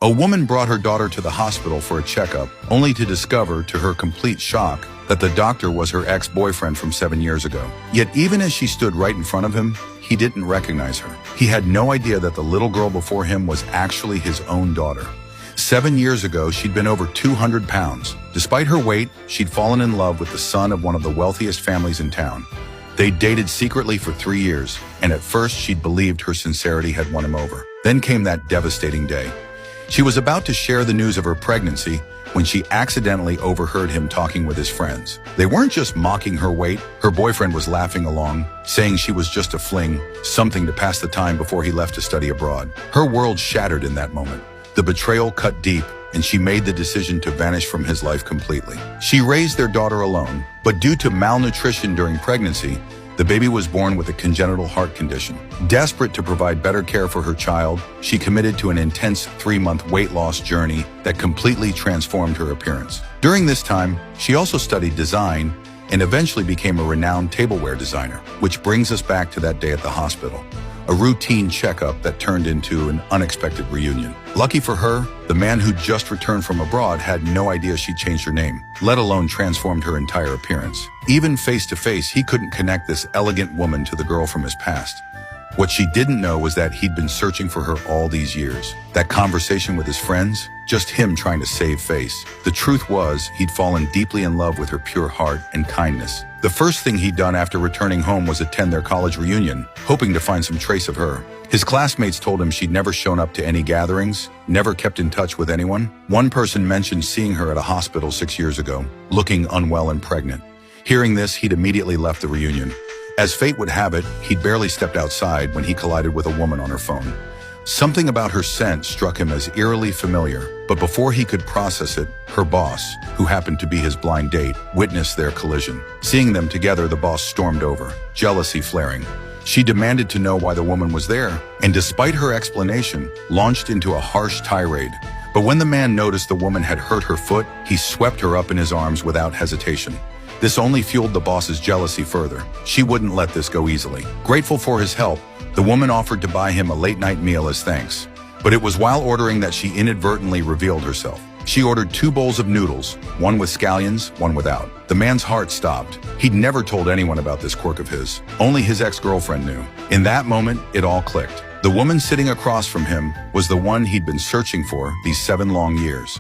A woman brought her daughter to the hospital for a checkup, only to discover, to her complete shock, that the doctor was her ex-boyfriend from 7 years ago. Yet even as she stood right in front of him, he didn't recognize her. He had no idea that the little girl before him was actually his own daughter. 7 years ago, she'd been over 200 pounds. Despite her weight, she'd fallen in love with the son of one of the wealthiest families in town. They dated secretly for 3 years, and at first she'd believed her sincerity had won him over. Then came that devastating day. She was about to share the news of her pregnancy when she accidentally overheard him talking with his friends. They weren't just mocking her weight. Her boyfriend was laughing along, saying she was just a fling, something to pass the time before he left to study abroad. Her world shattered in that moment. The betrayal cut deep, and she made the decision to vanish from his life completely. She raised their daughter alone, but due to malnutrition during pregnancy, the baby was born with a congenital heart condition. Desperate to provide better care for her child, she committed to an intense 3-month weight loss journey that completely transformed her appearance. During this time, she also studied design and eventually became a renowned tableware designer, which brings us back to that day at the hospital. A routine checkup that turned into an unexpected reunion. Lucky for her, the man who just returned from abroad had no idea she changed her name, let alone transformed her entire appearance. Even face to face, he couldn't connect this elegant woman to the girl from his past. What she didn't know was that he'd been searching for her all these years. That conversation with his friends, just him trying to save face. The truth was, he'd fallen deeply in love with her pure heart and kindness. The first thing he'd done after returning home was attend their college reunion, hoping to find some trace of her. His classmates told him she'd never shown up to any gatherings, never kept in touch with anyone. One person mentioned seeing her at a hospital 6 years ago, looking unwell and pregnant. Hearing this, he'd immediately left the reunion. As fate would have it, he'd barely stepped outside when he collided with a woman on her phone. Something about her scent struck him as eerily familiar, but before he could process it, her boss, who happened to be his blind date, witnessed their collision. Seeing them together, the boss stormed over, jealousy flaring. She demanded to know why the woman was there, and despite her explanation, launched into a harsh tirade. But when the man noticed the woman had hurt her foot, he swept her up in his arms without hesitation. This only fueled the boss's jealousy further. She wouldn't let this go easily. Grateful for his help, the woman offered to buy him a late-night meal as thanks. But it was while ordering that she inadvertently revealed herself. She ordered 2 bowls of noodles, one with scallions, one without. The man's heart stopped. He'd never told anyone about this quirk of his. Only his ex-girlfriend knew. In that moment, it all clicked. The woman sitting across from him was the one he'd been searching for these 7 long years.